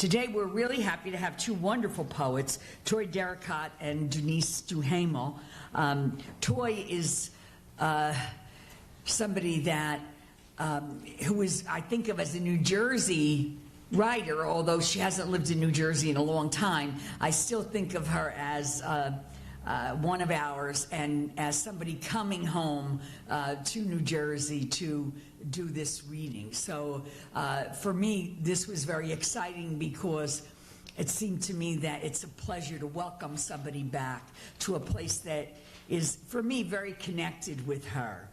Today we're really happy to have two wonderful poets, Toy Derricotte and Denise Duhamel. Toy is somebody that who is, I think of as a New Jersey writer, although she hasn't lived in New Jersey in a long time. I still think of her as one of ours and as somebody coming home to New Jersey to do this reading. So for me, this was very exciting because it seemed to me that it's a pleasure to welcome somebody back to a place that is, for me, very connected with her.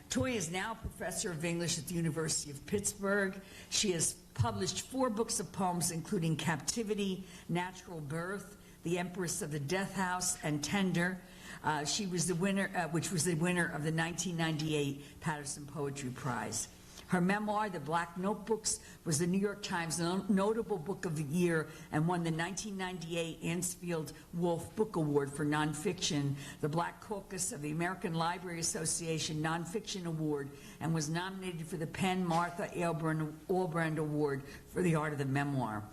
Toy is now professor of English at the University of Pittsburgh. She has published 4 books of poems, including Captivity, Natural Birth, The Empress of the Death House, and Tender. She was the winner, which was the winner of the 1998 Patterson Poetry Prize. Her memoir, The Black Notebooks, was the New York Times Notable Book of the Year and won the 1998 Ansfield Wolf Book Award for Nonfiction, the Black Caucus of the American Library Association Nonfiction Award, and was nominated for the Penn Martha Albrand Award for the Art of the Memoir.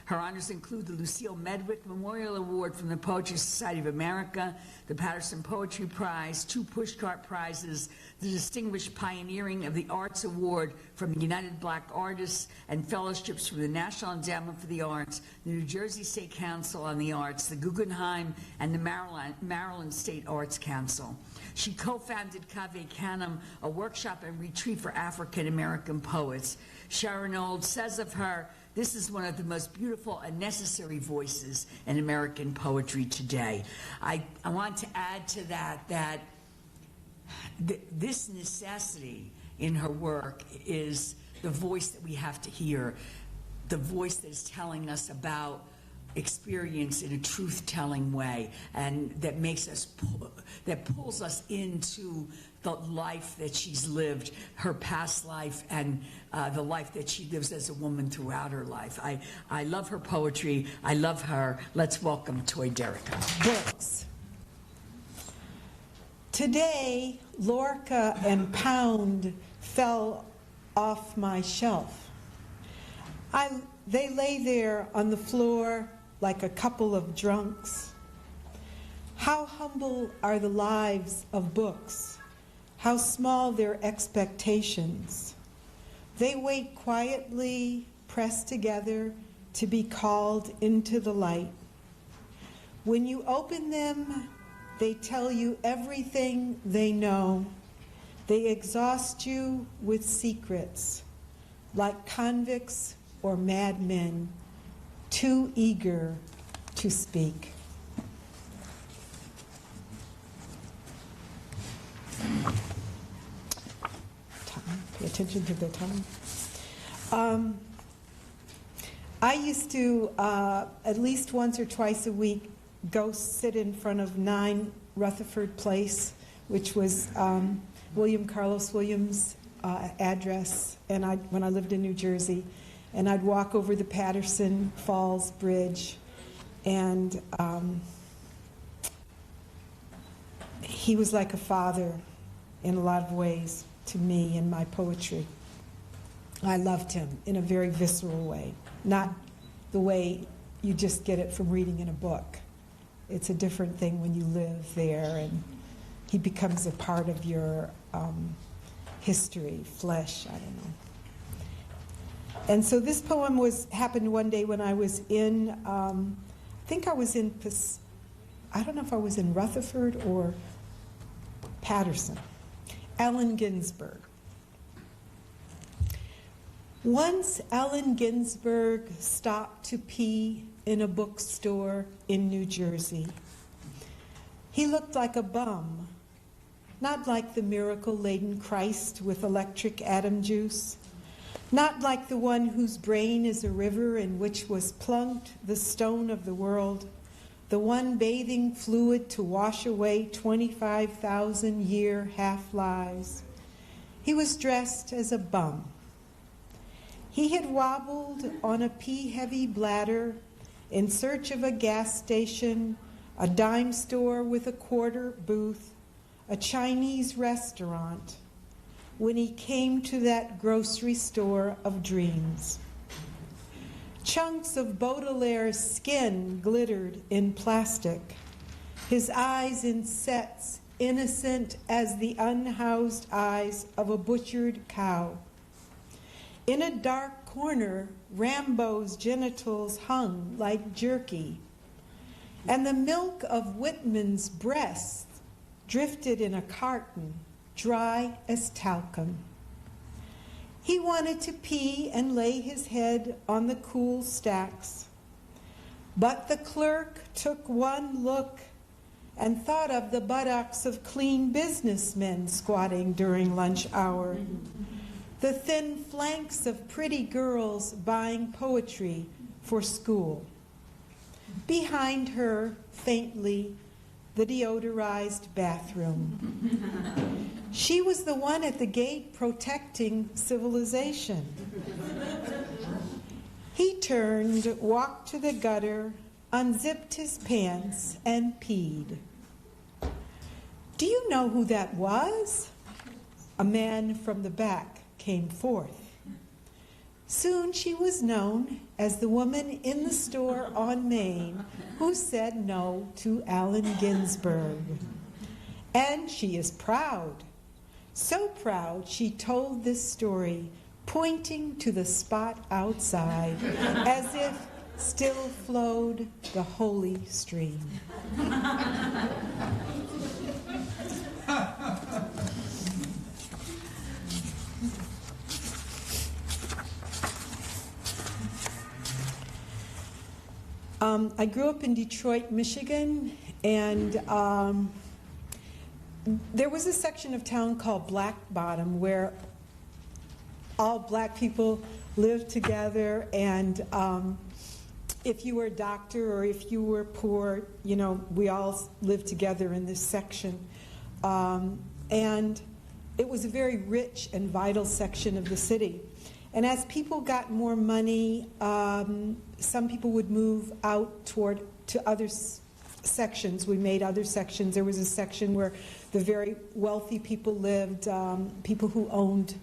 Her honors include the Lucille Medwick Memorial Award from the Poetry Society of America, the Patterson Poetry Prize, 2 Pushcart Prizes, the Distinguished Pioneering of the Arts Award from the United Black Artists, and fellowships from the National Endowment for the Arts, the New Jersey State Council on the Arts, the Guggenheim, and the Maryland State Arts Council. She co-founded Cave Canem, a workshop and retreat for African American poets. Sharon Old says of her, "This is one of the most beautiful and necessary voices in American poetry today." I want to add to that this necessity in her work is the voice that we have to hear, the voice that is telling us about experience in a truth-telling way, and that makes us, that pulls us into the life that she's lived, her past life, and the life that she lives as a woman throughout her life. I love her poetry. I love her. Let's welcome Toy Derricotte. Books. Today, Lorca and Pound fell off my shelf. They lay there on the floor like a couple of drunks. How humble are the lives of books, how small their expectations. They wait quietly, pressed together, to be called into the light. When you open them, they tell you everything they know. They exhaust you with secrets, like convicts or madmen, too eager to speak. Time. Pay attention to the time. I used to, at least once or twice a week, go sit in front of 9 Rutherford Place, which was William Carlos Williams' address, and when I lived in New Jersey. And I'd walk over the Patterson Falls Bridge, and he was like a father in a lot of ways to me and my poetry. I loved him in a very visceral way, not the way you just get it from reading in a book. It's a different thing when you live there, and he becomes a part of your history, flesh, I don't know. And so this poem happened one day when I was in, I think I was in, I don't know if I was in Rutherford or Patterson. Allen Ginsberg. Once Allen Ginsberg stopped to pee in a bookstore in New Jersey. He looked like a bum, not like the miracle-laden Christ with electric atom juice, not like the one whose brain is a river in which was plunked the stone of the world, the one bathing fluid to wash away 25,000-year half-lives. He was dressed as a bum. He had wobbled on a pee-heavy bladder in search of a gas station, a dime store with a quarter booth, a Chinese restaurant, when he came to that grocery store of dreams. Chunks of Baudelaire's skin glittered in plastic, his eyes in sets innocent as the unhoused eyes of a butchered cow. In a dark corner, Rambo's genitals hung like jerky, and the milk of Whitman's breasts drifted in a carton, dry as talcum. He wanted to pee and lay his head on the cool stacks, but the clerk took one look and thought of the buttocks of clean businessmen squatting during lunch hour, the thin flanks of pretty girls buying poetry for school. Behind her, faintly, the deodorized bathroom. She was the one at the gate protecting civilization. He turned, walked to the gutter, unzipped his pants, and peed. Do you know who that was? A man from the back came forth. Soon she was known as the woman in the store on Main who said no to Allen Ginsberg. And she is proud. So proud she told this story, pointing to the spot outside, as if still flowed the holy stream. I grew up in Detroit, Michigan, and there was a section of town called Black Bottom where all black people lived together, and if you were a doctor or if you were poor, you know, we all lived together in this section. And it was a very rich and vital section of the city. And as people got more money, some people would move out to other sections. We made other sections. There was a section where the very wealthy people lived, people who owned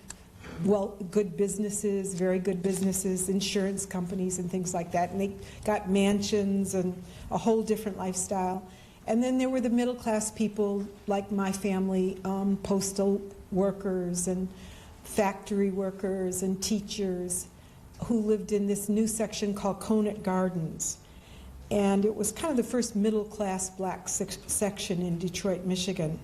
good businesses, very good businesses, insurance companies and things like that. And they got mansions and a whole different lifestyle. And then there were the middle class people like my family, postal workers and factory workers and teachers who lived in this new section called Conant Gardens. And it was kind of the first middle-class black section in Detroit, Michigan.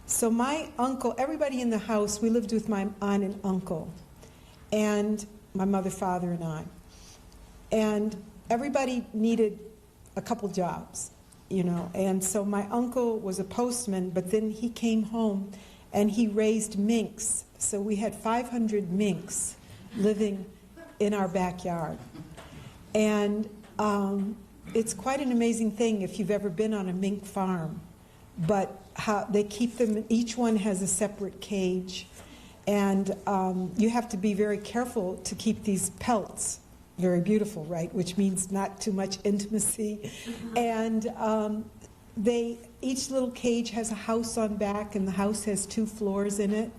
So my uncle, everybody in the house, we lived with my aunt and uncle, and my mother, father, and I. And everybody needed a couple jobs, you know. And so my uncle was a postman, but then he came home and he raised minks. So we had 500 minks living in our backyard. And it's quite an amazing thing if you've ever been on a mink farm. But how they keep them, each one has a separate cage. And you have to be very careful to keep these pelts very beautiful, right? Which means not too much intimacy. And each little cage has a house on back, and the house has 2 floors in it.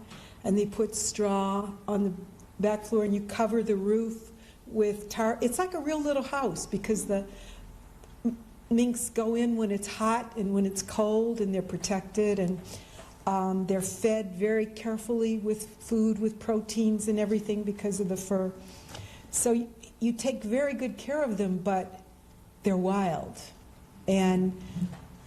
And they put straw on the back floor, and you cover the roof with tar. It's like a real little house because the minks go in when it's hot and when it's cold, and they're protected, and they're fed very carefully with food, with proteins and everything because of the fur. So you take very good care of them, but they're wild. And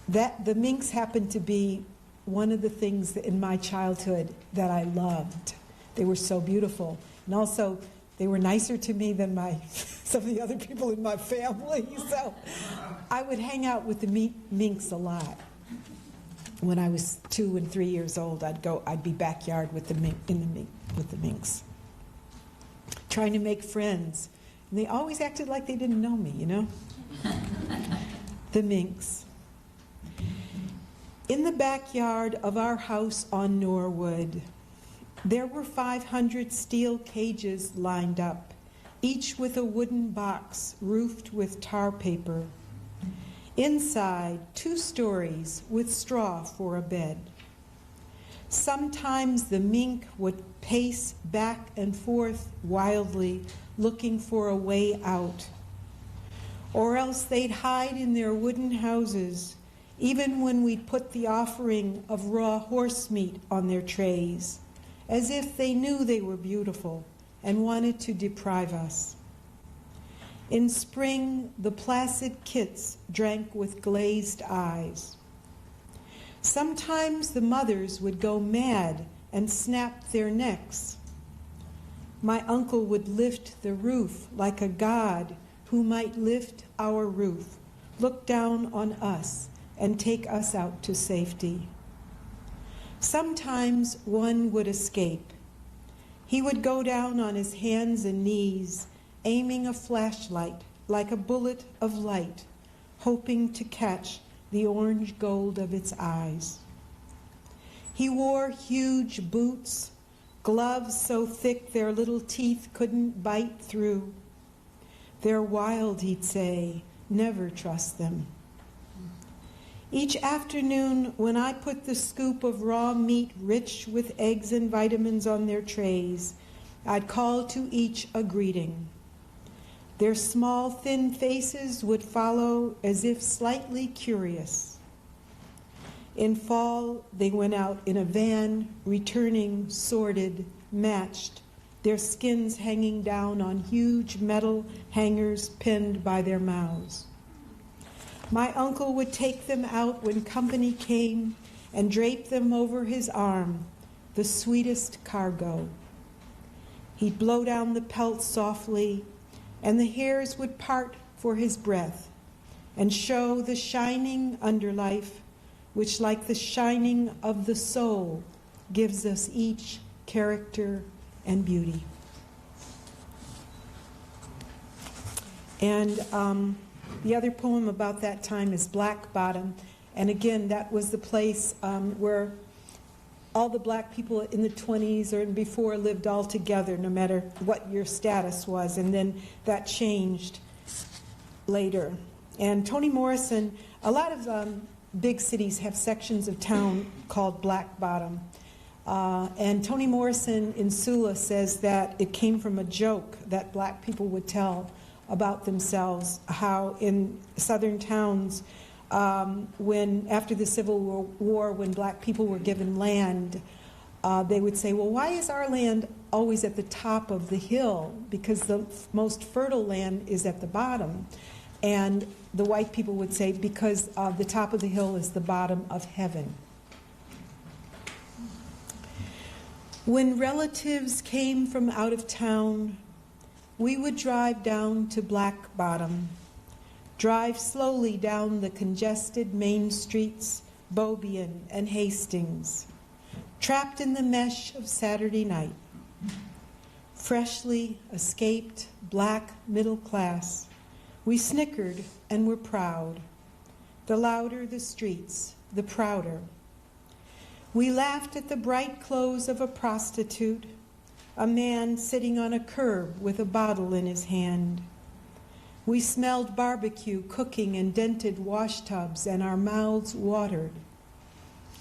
the minks happen to be one of the things that in my childhood that I loved. They were so beautiful. And also, they were nicer to me than some of the other people in my family. So I would hang out with the minks a lot. When I was 2 and 3 years old, I'd be backyard with the minks, trying to make friends. And they always acted like they didn't know me, you know? The minks. In the backyard of our house on Norwood, there were 500 steel cages lined up, each with a wooden box roofed with tar paper. Inside, 2 stories with straw for a bed. Sometimes the mink would pace back and forth wildly, looking for a way out. Or else they'd hide in their wooden houses, even when we'd put the offering of raw horse meat on their trays, as if they knew they were beautiful and wanted to deprive us. In spring, the placid kits drank with glazed eyes. Sometimes the mothers would go mad and snap their necks. My uncle would lift the roof like a god who might lift our roof, look down on us, and take us out to safety. Sometimes one would escape. He would go down on his hands and knees, aiming a flashlight like a bullet of light, hoping to catch the orange gold of its eyes. He wore huge boots, gloves so thick their little teeth couldn't bite through. They're wild, he'd say, never trust them. Each afternoon, when I put the scoop of raw meat rich with eggs and vitamins on their trays, I'd call to each a greeting. Their small, thin faces would follow as if slightly curious. In fall, they went out in a van, returning sorted, matched, their skins hanging down on huge metal hangers pinned by their mouths. My uncle would take them out when company came and drape them over his arm, the sweetest cargo. He'd blow down the pelt softly, and the hairs would part for his breath and show the shining underlife, which, like the shining of the soul, gives us each character and beauty. And the other poem about that time is Black Bottom. And again, that was the place where all the black people in the 20s or before lived all together, no matter what your status was. And then that changed later. And Toni Morrison, a lot of big cities have sections of town called Black Bottom. And Toni Morrison in Sula says that it came from a joke that black people would tell about themselves, how in southern towns, when after the Civil War, when black people were given land, they would say, well, why is our land always at the top of the hill? Because the most fertile land is at the bottom. And the white people would say, because the top of the hill is the bottom of heaven. When relatives came from out of town, we would drive down to Black Bottom, drive slowly down the congested main streets, Beaubien and Hastings, trapped in the mesh of Saturday night. Freshly escaped black middle class, we snickered and were proud. The louder the streets, the prouder. We laughed at the bright clothes of a prostitute, a man sitting on a curb with a bottle in his hand. We smelled barbecue cooking in dented washtubs, and our mouths watered.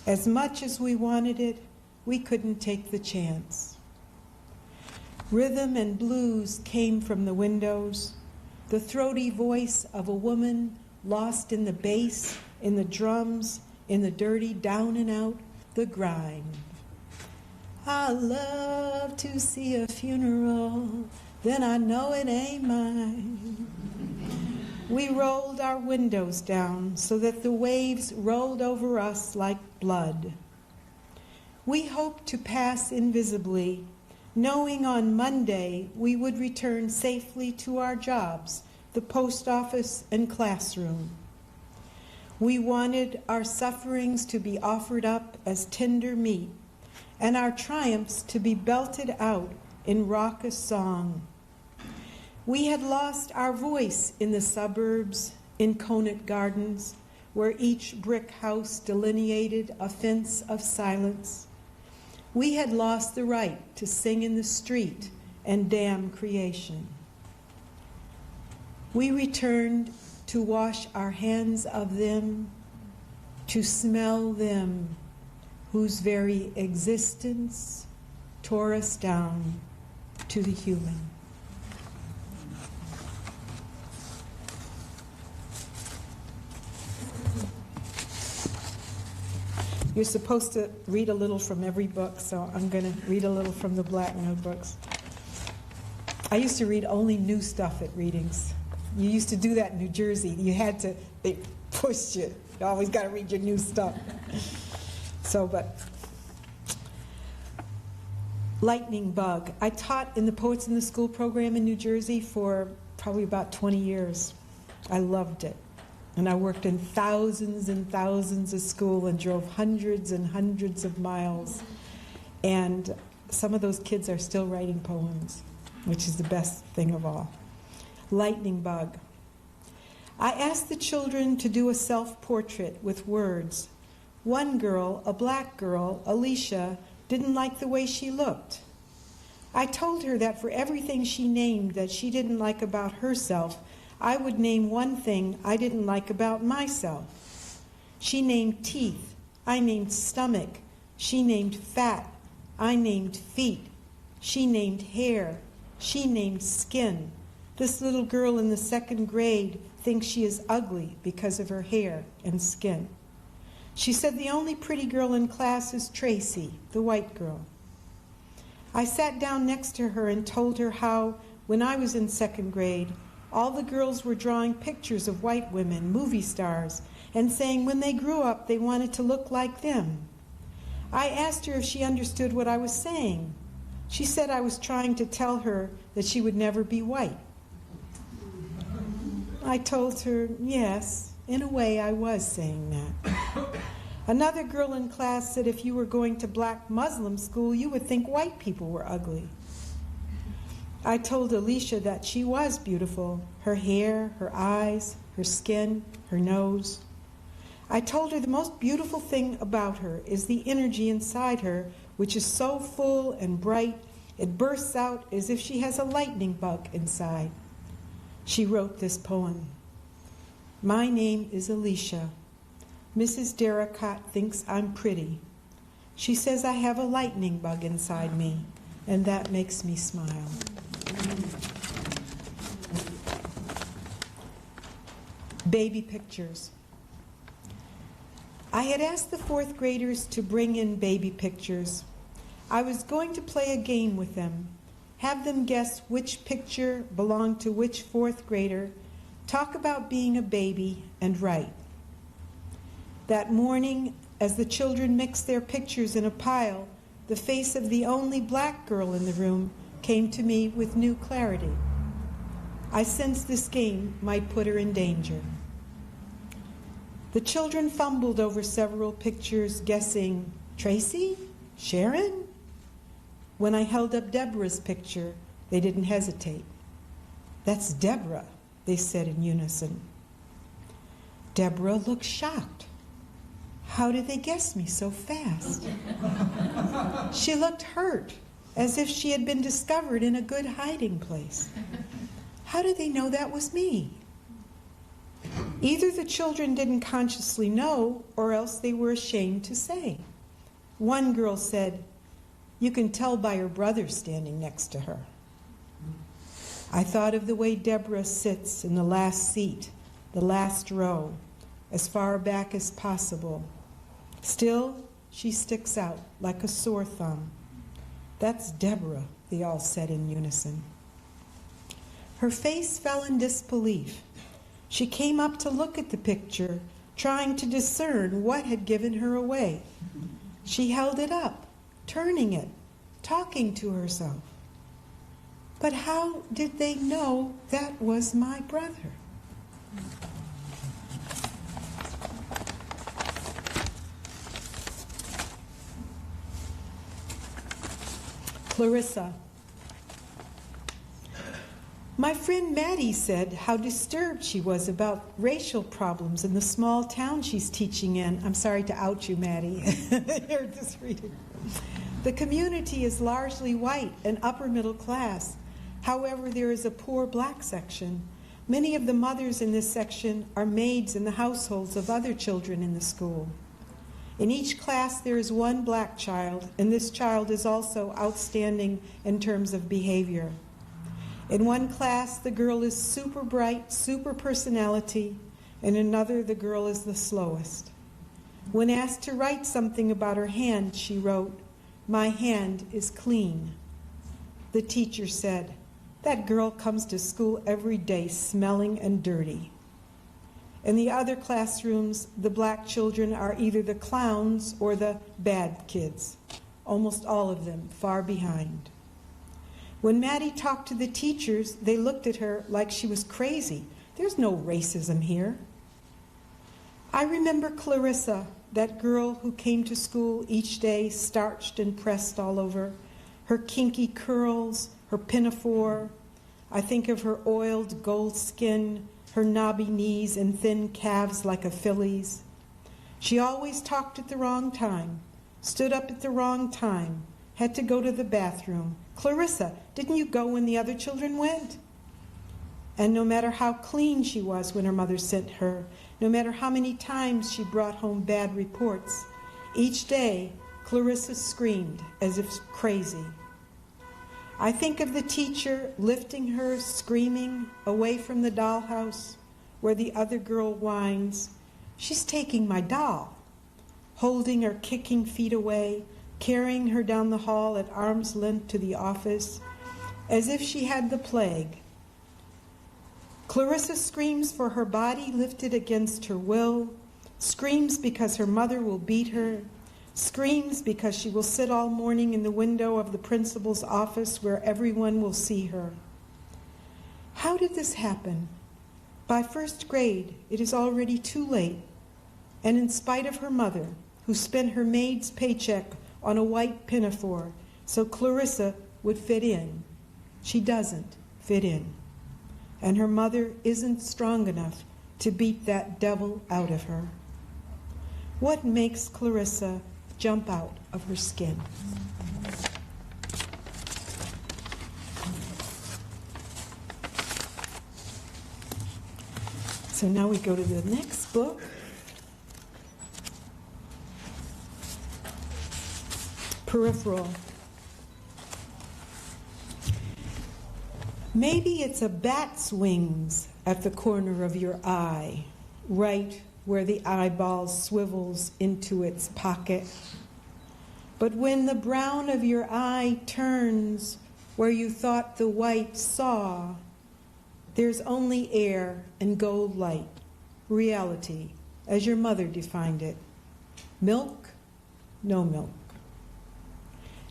As much as we wanted it, we couldn't take the chance. Rhythm and blues came from the windows, the throaty voice of a woman lost in the bass, in the drums, in the dirty down and out, the grind. I love to see a funeral, then I know it ain't mine. We rolled our windows down so that the waves rolled over us like blood. We hoped to pass invisibly, knowing on Monday we would return safely to our jobs, the post office and classroom. We wanted our sufferings to be offered up as tender meat, and our triumphs to be belted out in raucous song. We had lost our voice in the suburbs, in Conant Gardens, where each brick house delineated a fence of silence. We had lost the right to sing in the street and damn creation. We returned to wash our hands of them, to smell them, whose very existence tore us down to the human. You're supposed to read a little from every book, so I'm going to read a little from the Black Notebooks. I used to read only new stuff at readings. You used to do that in New Jersey. You had to, they pushed you. You always got to read your new stuff. Lightning Bug. I taught in the Poets in the School program in New Jersey for probably about 20 years. I loved it. And I worked in thousands and thousands of schools and drove hundreds and hundreds of miles. And some of those kids are still writing poems, which is the best thing of all. Lightning Bug. I asked the children to do a self-portrait with words. One girl, a black girl, Alicia, didn't like the way she looked. I told her that for everything she named that she didn't like about herself, I would name one thing I didn't like about myself. She named teeth. I named stomach. She named fat. I named feet. She named hair. She named skin. This little girl in the 2nd grade thinks she is ugly because of her hair and skin. She said the only pretty girl in class is Tracy, the white girl. I sat down next to her and told her how, when I was in 2nd grade, all the girls were drawing pictures of white women, movie stars, and saying when they grew up they wanted to look like them. I asked her if she understood what I was saying. She said I was trying to tell her that she would never be white. I told her, yes, in a way I was saying that. Another girl in class said if you were going to black Muslim school, you would think white people were ugly. I told Alicia that she was beautiful, her hair, her eyes, her skin, her nose. I told her the most beautiful thing about her is the energy inside her, which is so full and bright, it bursts out as if she has a lightning bug inside. She wrote this poem. My name is Alicia. Mrs. Derricotte thinks I'm pretty. She says I have a lightning bug inside me, and that makes me smile. Baby pictures. I had asked the 4th graders to bring in baby pictures. I was going to play a game with them, have them guess which picture belonged to which 4th grader, talk about being a baby, and write. That morning, as the children mixed their pictures in a pile, the face of the only black girl in the room came to me with new clarity. I sensed this game might put her in danger. The children fumbled over several pictures, guessing, Tracy? Sharon? When I held up Deborah's picture, they didn't hesitate. That's Deborah, they said in unison. Deborah looked shocked. How did they guess me so fast? She looked hurt, as if she had been discovered in a good hiding place. How did they know that was me? Either the children didn't consciously know, or else they were ashamed to say. One girl said, you can tell by her brother standing next to her. I thought of the way Deborah sits in the last seat, the last row, as far back as possible. Still, she sticks out like a sore thumb. That's Deborah, they all said in unison. Her face fell in disbelief. She came up to look at the picture, trying to discern what had given her away. She held it up, turning it, talking to herself. But how did they know that was my brother? Clarissa. My friend Maddie said how disturbed she was about racial problems in the small town she's teaching in. I'm sorry to out you, Maddie. Here, just read it. The community is largely white and upper middle class. However, there is a poor black section. Many of the mothers in this section are maids in the households of other children in the school. In each class there is one black child, and this child is also outstanding in terms of behavior. In one class, the girl is super bright, super personality. In another, the girl is the slowest. When asked to write something about her hand, she wrote, "My hand is clean." The teacher said, "That girl comes to school every day smelling and dirty." In the other classrooms, the black children are either the clowns or the bad kids, almost all of them far behind. When Maddie talked to the teachers, they looked at her like she was crazy. There's no racism here. I remember Clarissa, that girl who came to school each day starched and pressed all over, her kinky curls, her pinafore. I think of her oiled gold skin, her knobby knees and thin calves like a filly's. She always talked at the wrong time, stood up at the wrong time, had to go to the bathroom. "Clarissa, didn't you go when the other children went?" And no matter how clean she was when her mother sent her, no matter how many times she brought home bad reports, each day Clarissa screamed as if crazy. I think of the teacher lifting her, screaming, away from the dollhouse where the other girl whines, "She's taking my doll," holding her kicking feet away, carrying her down the hall at arm's length to the office, as if she had the plague. Clarissa screams for her body lifted against her will, screams because her mother will beat her, screams because she will sit all morning in the window of the principal's office where everyone will see her. How did this happen? By first grade, it is already too late, and in spite of her mother, who spent her maid's paycheck on a white pinafore so Clarissa would fit in, she doesn't fit in. And her mother isn't strong enough to beat that devil out of her. What makes Clarissa jump out of her skin? So now we go to the next book. Peripheral. Maybe it's a bat's wings at the corner of your eye, right where the eyeball swivels into its pocket. But when the brown of your eye turns where you thought the white saw, there's only air and gold light, reality, as your mother defined it. Milk, no milk.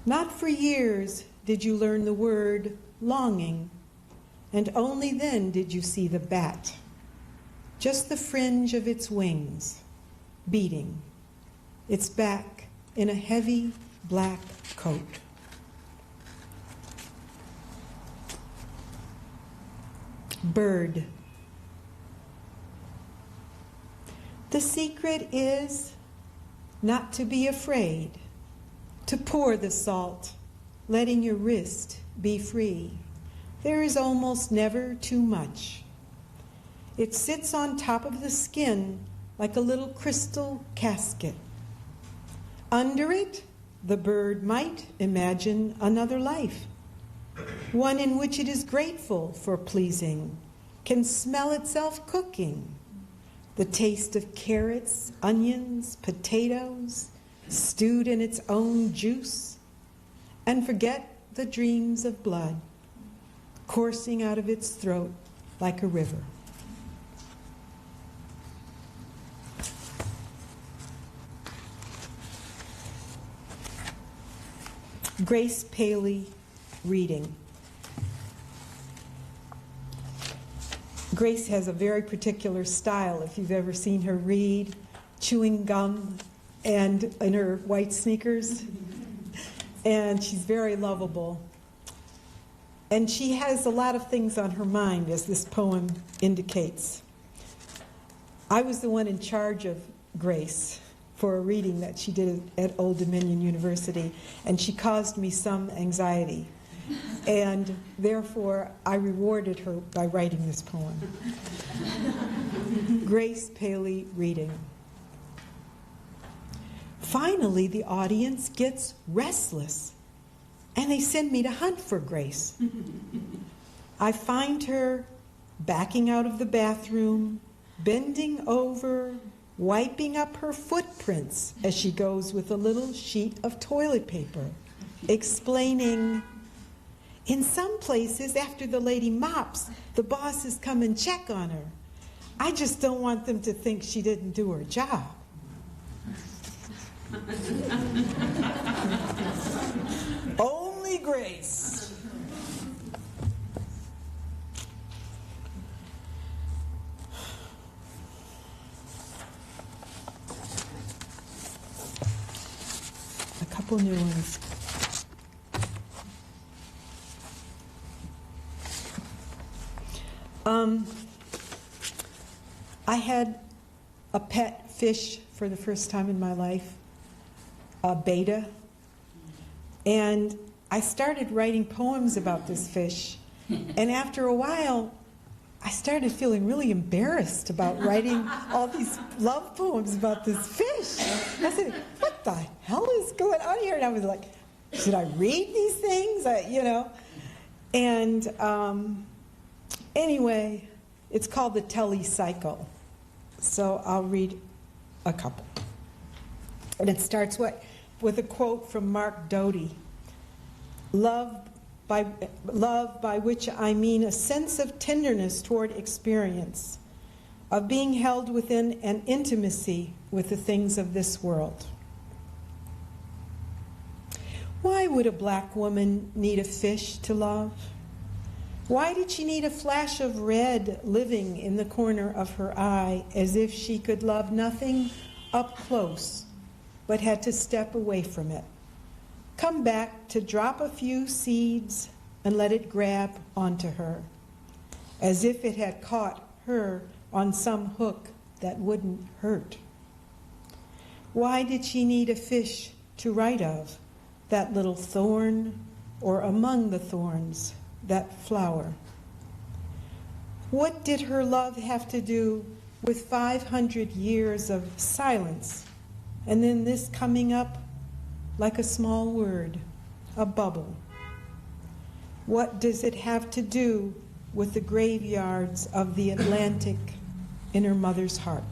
Not for years did you learn the word longing, and only then did you see the bat, just the fringe of its wings, beating, its back in a heavy black coat. Bird. The secret is not to be afraid, to pour the salt, letting your wrist be free. There is almost never too much. It sits on top of the skin like a little crystal casket. Under it, the bird might imagine another life, one in which it is grateful for pleasing, can smell itself cooking, the taste of carrots, onions, potatoes, stewed in its own juice, and forget the dreams of blood coursing out of its throat like a river. Grace Paley reading. Grace has a very particular style, if you've ever seen her read, chewing gum and in her white sneakers. And she's very lovable. And she has a lot of things on her mind, as this poem indicates. I was the one in charge of Grace for a reading that she did at Old Dominion University, and she caused me some anxiety. And therefore, I rewarded her by writing this poem. Grace Paley reading. Finally, the audience gets restless, and they send me to hunt for Grace. I find her backing out of the bathroom, bending over, wiping up her footprints as she goes with a little sheet of toilet paper, explaining, in some places, after the lady mops, the bosses come and check on her. I just don't want them to think she didn't do her job. Only Grace. A couple new ones. I had a pet fish for the first time in my life, a betta, and I started writing poems about this fish, and after a while, I started feeling really embarrassed about writing all these love poems about this fish. I said, what the hell is going on here? And I was like, should I read these things? And anyway, it's called the Telly Cycle. So I'll read a couple. And it starts with a quote from Mark Doty. Love by which I mean a sense of tenderness toward experience, of being held within an intimacy with the things of this world. Why would a black woman need a fish to love? Why did she need a flash of red living in the corner of her eye, as if she could love nothing up close, but had to step away from it? Come back to drop a few seeds and let it grab onto her, as if it had caught her on some hook that wouldn't hurt. Why did she need a fish to write of, that little thorn, or among the thorns, that flower? What did her love have to do with 500 years of silence, and then this coming up like a small word, a bubble? What does it have to do with the graveyards of the Atlantic in her mother's heart?